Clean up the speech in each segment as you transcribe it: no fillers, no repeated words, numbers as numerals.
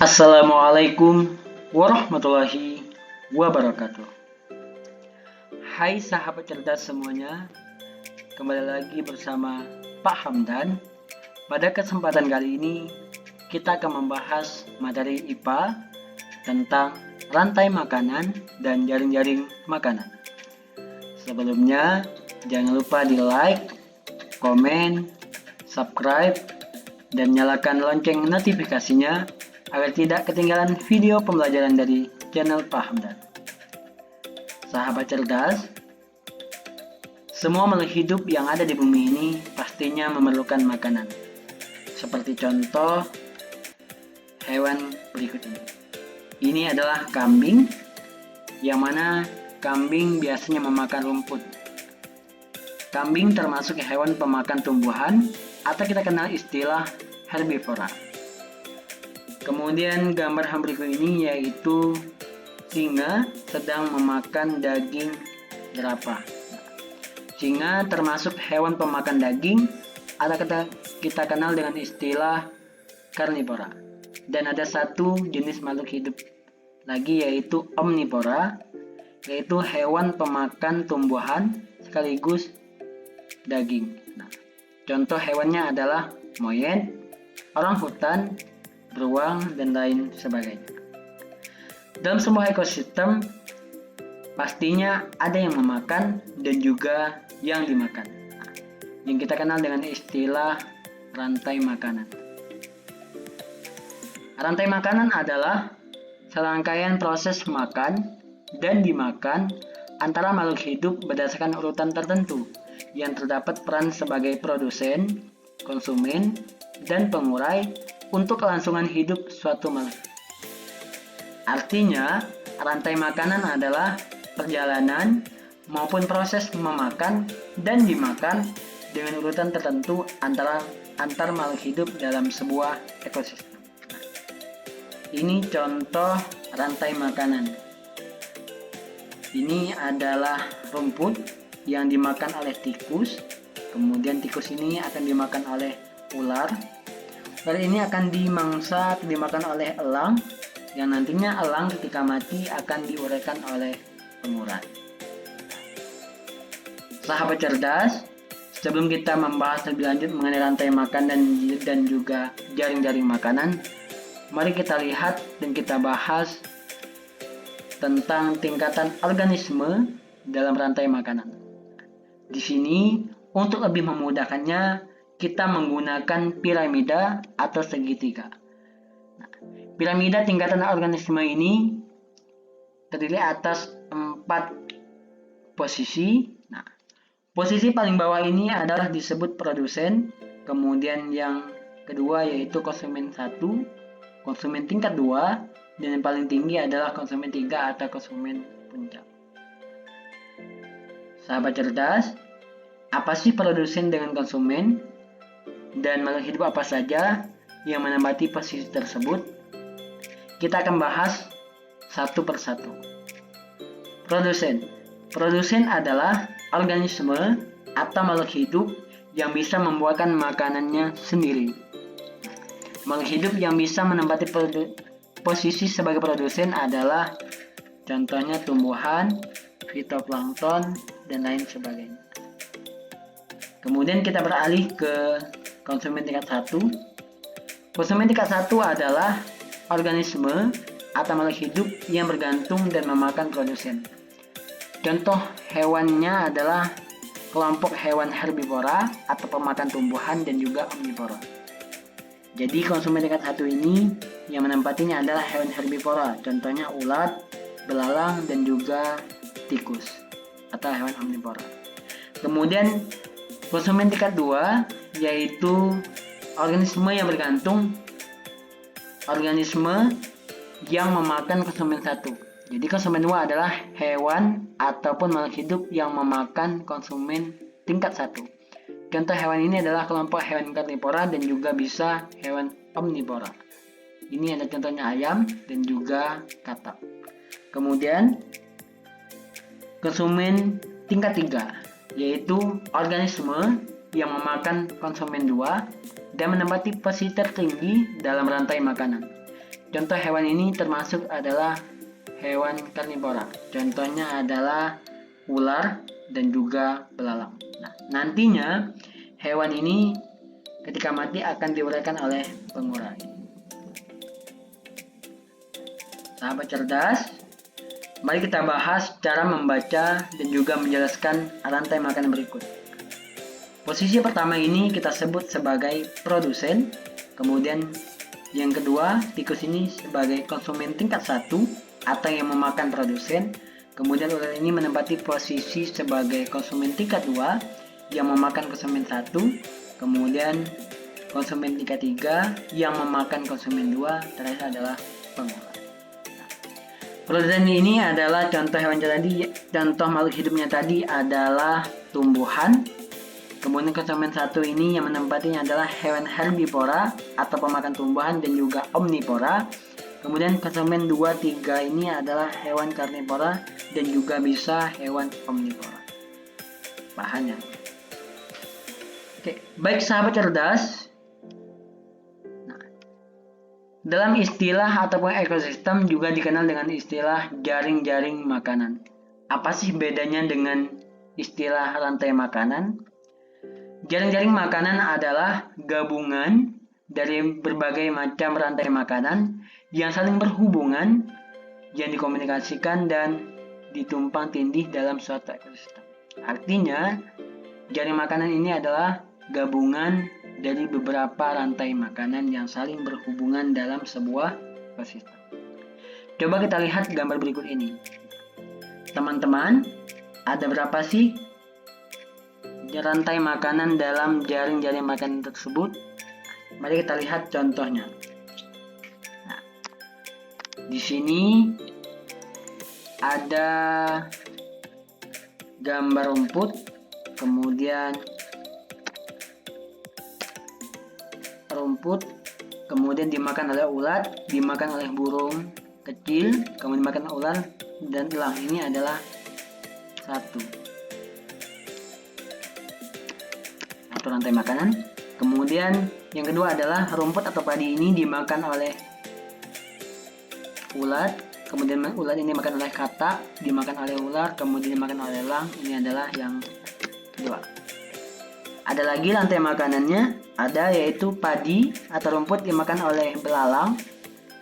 Assalamualaikum warahmatullahi wabarakatuh. Hai sahabat cerdas semuanya, kembali lagi bersama Pak Hamdan. Pada kesempatan kali ini kita akan membahas materi IPA tentang rantai makanan dan jaring-jaring makanan. Sebelumnya jangan lupa di like, komen, subscribe, dan nyalakan lonceng notifikasinya agar tidak ketinggalan video pembelajaran dari channel Pak Hamdan. Sahabat cerdas, semua makhluk hidup yang ada di bumi ini pastinya memerlukan makanan. Seperti contoh hewan berikut ini. Ini adalah kambing, yang mana kambing biasanya memakan rumput. Kambing termasuk hewan pemakan tumbuhan atau kita kenal istilah herbivora. Kemudian gambar berikut ini yaitu singa sedang memakan daging jerapah. Singa termasuk hewan pemakan daging atau kita kenal dengan istilah karnivora. Dan ada satu jenis makhluk hidup lagi yaitu omnivora, yaitu hewan pemakan tumbuhan sekaligus daging. Contoh hewannya adalah monyet, orangutan, beruang, dan lain sebagainya. Dalam sebuah ekosistem, pastinya ada yang memakan dan juga yang dimakan. Yang kita kenal dengan istilah rantai makanan. Rantai makanan adalah serangkaian proses makan dan dimakan antara makhluk hidup berdasarkan urutan tertentu yang terdapat peran sebagai produsen, konsumen, dan pengurai untuk kelangsungan hidup suatu makhluk. Artinya, rantai makanan adalah perjalanan maupun proses memakan dan dimakan dengan urutan tertentu antar makhluk hidup dalam sebuah ekosistem. Ini contoh rantai makanan. Ini adalah rumput yang dimakan oleh tikus. Kemudian tikus ini akan dimakan oleh ular. Ular ini akan dimangsa atau dimakan oleh elang, yang nantinya elang ketika mati akan diuraikan oleh pengurai. Sahabat cerdas, sebelum kita membahas lebih lanjut mengenai rantai makan dan juga jaring-jaring makanan, mari kita lihat dan kita bahas tentang tingkatan organisme dalam rantai makanan. Di sini, untuk lebih memudahkannya, kita menggunakan piramida atau segitiga. Piramida tingkatan organisme ini terdiri atas 4 posisi. Posisi paling bawah ini adalah disebut produsen, kemudian yang kedua yaitu konsumen 1, konsumen tingkat 2, dan yang paling tinggi adalah konsumen 3 atau konsumen puncak. Sahabat cerdas, apa sih produsen dengan konsumen? Dan makhluk hidup apa saja yang menempati posisi tersebut? Kita akan bahas satu persatu. Produsen adalah organisme atau makhluk hidup yang bisa membuatkan makanannya sendiri. Makhluk hidup yang bisa menempati posisi sebagai produsen adalah contohnya tumbuhan, fitoplankton, dan lain sebagainya. Kemudian kita beralih ke konsumen tingkat 1. Konsumen tingkat 1 adalah organisme atau makhluk hidup yang bergantung dan memakan produsen. Contoh hewannya adalah kelompok hewan herbivora atau pemakan tumbuhan dan juga omnivora. Jadi konsumen tingkat 1 ini yang menempatinya adalah hewan herbivora, contohnya ulat, belalang, dan juga tikus atau hewan omnivora. Kemudian konsumen tingkat 2 yaitu organisme yang bergantung, organisme yang memakan konsumen 1. Jadi konsumen 2 adalah hewan ataupun makhluk hidup yang memakan konsumen tingkat 1. Contoh hewan ini adalah kelompok hewan karnivora dan juga bisa hewan omnivora. Ini ada contohnya ayam dan juga katak. Kemudian konsumen tingkat 3 yaitu organisme yang memakan konsumen 2 dan menempati posisi tertinggi dalam rantai makanan. contoh hewan ini termasuk adalah hewan karnivora. Contohnya adalah ular dan juga belalang. Nah, nantinya hewan ini ketika mati akan diuraikan oleh pengurai. Sahabat cerdas, mari kita bahas cara membaca dan juga menjelaskan rantai makanan berikut. Posisi pertama ini kita sebut sebagai produsen, kemudian yang kedua, tikus ini sebagai konsumen tingkat 1 atau yang memakan produsen, kemudian ular ini menempati posisi sebagai konsumen tingkat 2 yang memakan konsumen 1, kemudian konsumen tingkat 3 yang memakan konsumen 2, terakhir adalah pengurai. Produsen ini adalah contoh hewan tadi, contoh makhluk hidupnya tadi adalah tumbuhan. Kemudian konsumen 1 ini yang menempatinya adalah hewan herbivora atau pemakan tumbuhan dan juga omnivora. Kemudian konsumen 2, 3 ini adalah hewan karnivora dan juga bisa hewan omnivora. Bahannya. Oke, baik sahabat cerdas. Dalam istilah ataupun ekosistem juga dikenal dengan istilah jaring-jaring makanan. Apa sih bedanya dengan istilah rantai makanan? Jaring-jaring makanan adalah gabungan dari berbagai macam rantai makanan yang saling berhubungan, yang dikomunikasikan dan ditumpang tindih dalam suatu ekosistem. Artinya, jaring makanan ini adalah gabungan dari beberapa rantai makanan yang saling berhubungan dalam sebuah ekosistem. Coba kita lihat gambar berikut ini. Teman-teman, ada berapa sih rantai makanan dalam jaring-jaring makanan tersebut? Mari kita lihat contohnya. Nah, di sini ada gambar rumput, kemudian dimakan oleh ulat, dimakan oleh burung kecil, kemudian dimakan oleh ular dan elang. Ini adalah satu rantai makanan. Kemudian yang kedua adalah rumput atau padi ini dimakan oleh ulat, kemudian ulat ini dimakan oleh katak, dimakan oleh ular, kemudian dimakan oleh elang. Ini adalah yang kedua. Ada lagi rantai makanannya, ada yaitu padi atau rumput dimakan oleh belalang,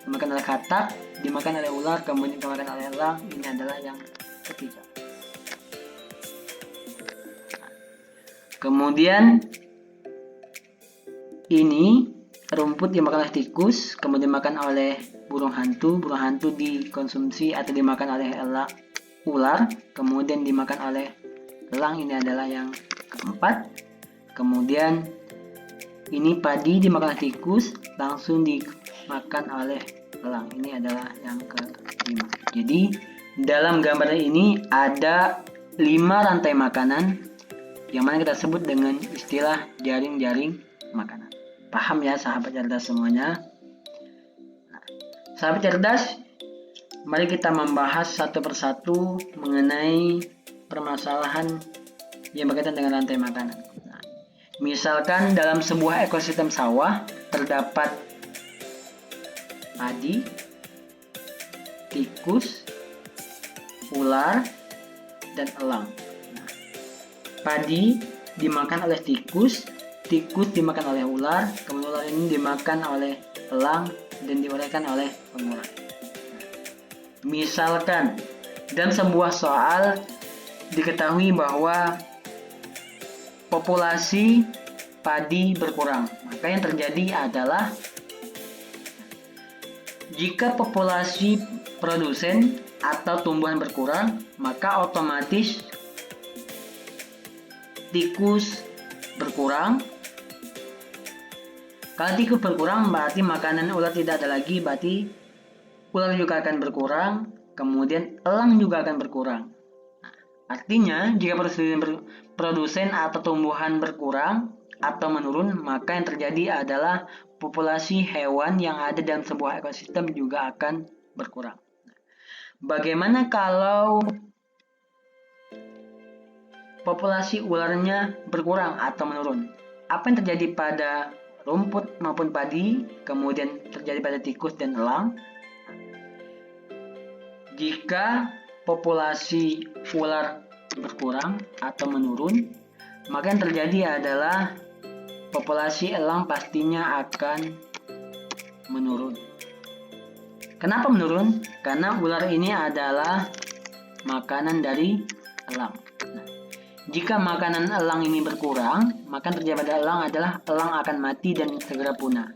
dimakan oleh katak, dimakan oleh ular, kemudian dimakan oleh elang. Ini adalah yang ketiga. Kemudian ini rumput dimakan oleh tikus, kemudian dimakan oleh burung hantu dikonsumsi atau dimakan oleh ular, kemudian dimakan oleh elang. Ini adalah yang keempat. Kemudian ini padi dimakan oleh tikus, langsung dimakan oleh elang. Ini adalah yang kelima. Jadi dalam gambar ini ada 5 rantai makanan yang mana kita sebut dengan istilah jaring-jaring makanan. Paham ya sahabat cerdas semuanya? Nah, sahabat cerdas, mari kita membahas satu persatu mengenai permasalahan yang berkaitan dengan rantai makanan. Misalkan dalam sebuah ekosistem sawah terdapat padi, tikus, ular, dan elang. Nah, padi dimakan oleh tikus dimakan oleh ular, kemudian ular ini dimakan oleh elang dan diuraikan oleh pengurai. Misalkan dalam sebuah soal diketahui bahwa populasi padi berkurang, maka yang terjadi adalah jika populasi produsen atau tumbuhan berkurang, maka otomatis tikus berkurang. Kalau tikus berkurang berarti makanan ular tidak ada lagi, berarti ular juga akan berkurang, kemudian elang juga akan berkurang. Artinya, jika produsen atau tumbuhan berkurang atau menurun, maka yang terjadi adalah populasi hewan yang ada dalam sebuah ekosistem juga akan berkurang. Bagaimana kalau populasi ularnya berkurang atau menurun? Apa yang terjadi pada rumput maupun padi, kemudian terjadi pada tikus dan elang. Jika populasi ular berkurang atau menurun, maka yang terjadi adalah populasi elang pastinya akan menurun. Kenapa menurun? Karena ular ini adalah makanan dari elang. Nah, jika makanan elang ini berkurang, maka yang terjadi pada elang adalah elang akan mati dan segera punah.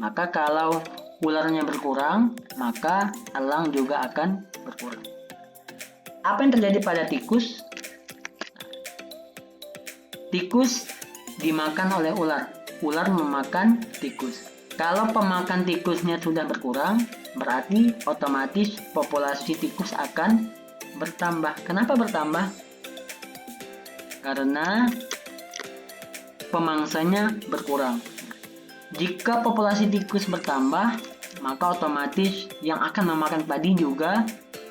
Maka kalau ularnya berkurang, maka elang juga akan berkurang. Apa yang terjadi pada tikus? Tikus dimakan oleh ular. Ular memakan tikus. Kalau pemakan tikusnya sudah berkurang, berarti otomatis populasi tikus akan bertambah. Kenapa bertambah? Karena pemangsanya berkurang. Jika populasi tikus bertambah, maka otomatis yang akan memakan padi juga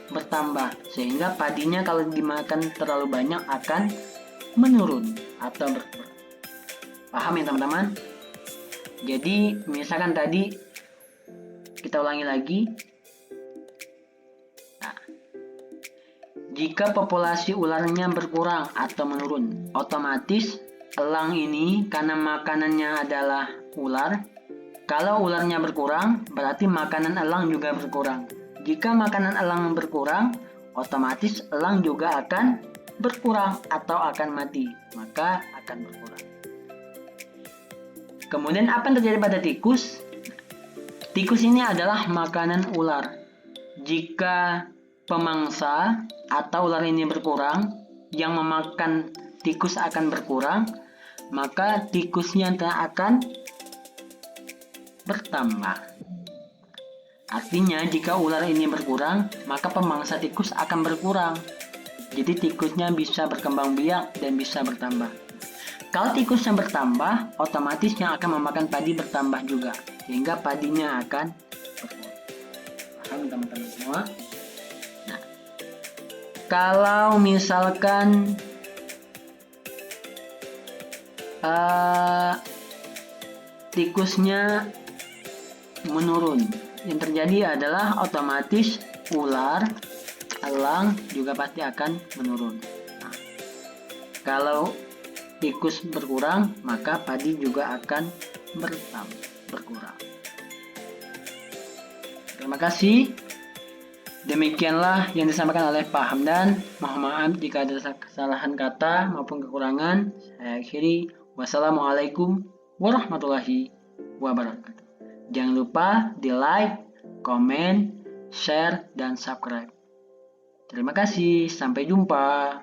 bertambah, sehingga padinya kalau dimakan terlalu banyak akan menurun atau berkurang. Paham ya teman-teman? Jadi misalkan tadi kita ulangi lagi. Nah, jika populasi ularnya berkurang atau menurun, otomatis elang ini karena makanannya adalah ular. Kalau ularnya berkurang, berarti makanan elang juga berkurang. Jika makanan elang berkurang, otomatis elang juga akan berkurang atau akan mati, maka akan berkurang. Kemudian apa yang terjadi pada tikus? Tikus ini adalah makanan ular. Jika pemangsa atau ular ini berkurang, yang memakan tikus akan berkurang, maka tikusnya akan bertambah. Artinya jika ular ini berkurang, maka pemangsa tikus akan berkurang. Jadi tikusnya bisa berkembang biak dan bisa bertambah. Kalau tikusnya bertambah, otomatis yang akan memakan padi bertambah juga, sehingga padinya akan berkurang. Paham teman-teman semua? Nah, kalau misalkan tikusnya menurun, yang terjadi adalah otomatis ular, elang juga pasti akan menurun. Nah, kalau tikus berkurang, maka padi juga akan berkurang. Terima kasih. Demikianlah yang disampaikan oleh Pak Hamdan. Mohon maaf jika ada kesalahan kata maupun kekurangan. Saya akhiri. Wassalamualaikum warahmatullahi wabarakatuh. Jangan lupa di like, komen, share, dan subscribe. Terima kasih. Sampai jumpa.